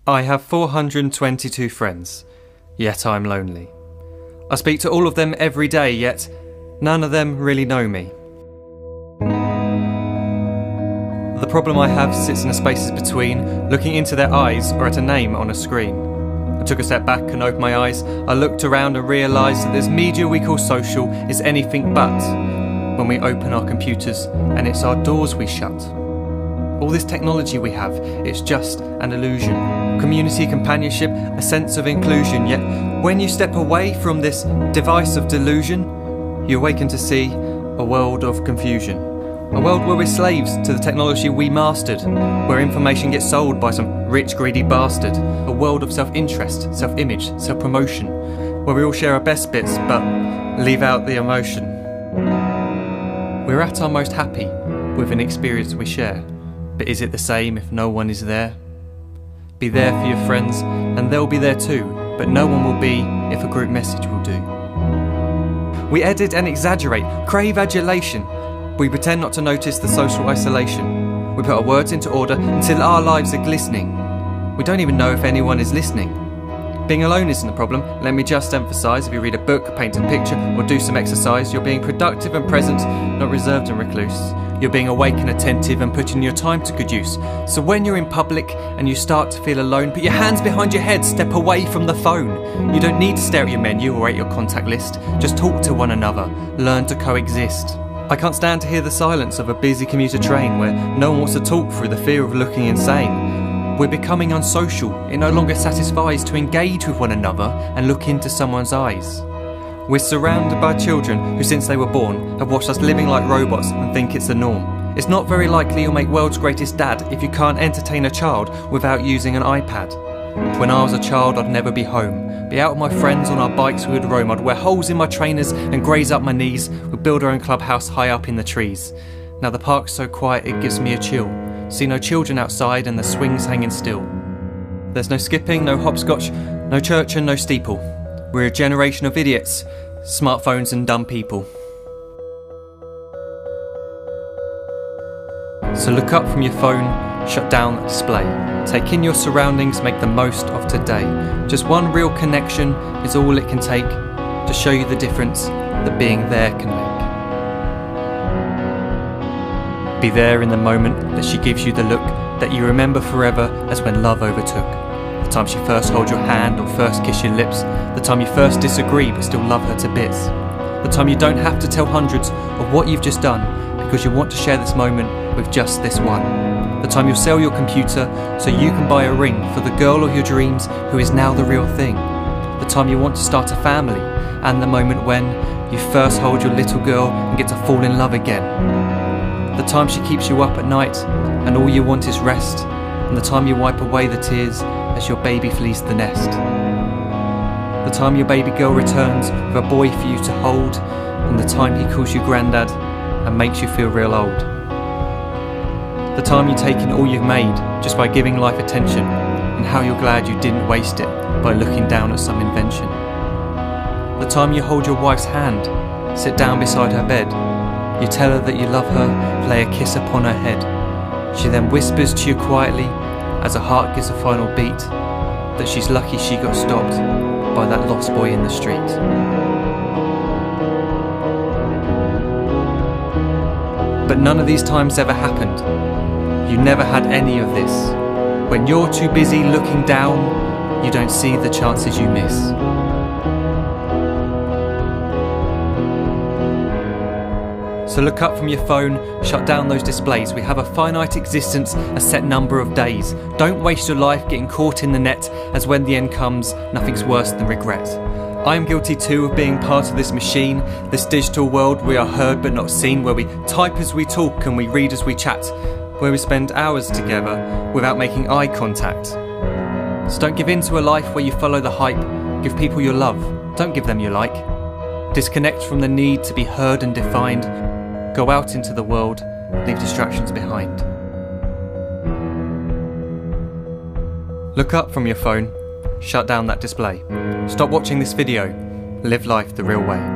I have 422 friends, yet I'm lonely. I speak to all of them every day, yet none of them really know me. The problem I have sits in the spaces between looking into their eyes or at a name on a screen. I took a step back and opened my eyes. I looked around and realised that this media we call social is anything but when we open our computers and it's our doors we shut. All this technology we have, it's just an illusion. Community, companionship, a sense of inclusion. Yet when you step away from this device of delusion, you awaken to see a world of confusion. A world where we're slaves to the technology we mastered, where information gets sold by some rich, greedy bastard. A world of self-interest, self-image, self-promotion, where we all share our best bits but leave out the emotion. We're at our most happy with an experience we share. But is it the same if no one is there? Be there for your friends and they'll be there too, but no one will be if a group message will do. We edit and exaggerate, crave adulation. We pretend not to notice the social isolation. We put our words into order until our lives are glistening. We don't even know if anyone is listening. Being alone isn't the problem. Let me just emphasise, if you read a book, paint a picture or do some exercise, you're being productive and present, not reserved and recluse. You're being awake and attentive and putting your time to good use. So when you're in public and you start to feel alone, put your hands behind your head, step away from the phone. You don't need to stare at your menu or at your contact list. Just talk to one another, learn to coexist. I can't stand to hear the silence of a busy commuter train where no one wants to talk through the fear of looking insane. We're becoming unsocial. It no longer satisfies to engage with one another and look into someone's eyes. We're surrounded by children who, since they were born, have watched us living like robots and think it's the norm. It's not very likely you'll make world's greatest dad if you can't entertain a child without using an iPad. When I was a child, I'd never be home. Be out with my friends on our bikes we would roam. I'd wear holes in my trainers and graze up my knees. We'd build our own clubhouse high up in the trees. Now the park's so quiet it gives me a chill. See no children outside and the swings hanging still. There's no skipping, no hopscotch, no church and no steeple. We're a generation of idiots, smartphones and dumb people. So look up from your phone, shut down the display. Take in your surroundings, make the most of today. Just one real connection is all it can take to show you the difference that being there can make. Be there in the moment that she gives you the look that you remember forever as when love overtook. The time she first holds your hand or first kiss your lips. The time you first disagree but still love her to bits. The time you don't have to tell hundreds of what you've just done because you want to share this moment with just this one. The time you'll sell your computer so you can buy a ring for the girl of your dreams who is now the real thing. The time you want to start a family and the moment when you first hold your little girl and get to fall in love again. The time she keeps you up at night and all you want is rest, and the time you wipe away the tears as your baby flees the nest. The time your baby girl returns with a boy for you to hold, and the time he calls you granddad and makes you feel real old. The time you take in all you've made just by giving life attention, and how you're glad you didn't waste it by looking down at some invention. The time you hold your wife's hand, sit down beside her bed, you tell her that you love her, play a kiss upon her head. She then whispers to you quietly, as her heart gives a final beat, that she's lucky she got stopped by that lost boy in the street. But none of these times ever happened. You never had any of this. When you're too busy looking down, you don't see the chances you miss. So look up from your phone, shut down those displays. We have a finite existence, a set number of days. Don't waste your life getting caught in the net, as when the end comes, nothing's worse than regret. I am guilty too of being part of this machine, this digital world we are heard but not seen, where we type as we talk and we read as we chat, where we spend hours together without making eye contact. So don't give in to a life where you follow the hype. Give people your love, don't give them your like. Disconnect from the need to be heard and defined. Go out into the world, leave distractions behind. Look up from your phone, shut down that display. Stop watching this video, live life the real way.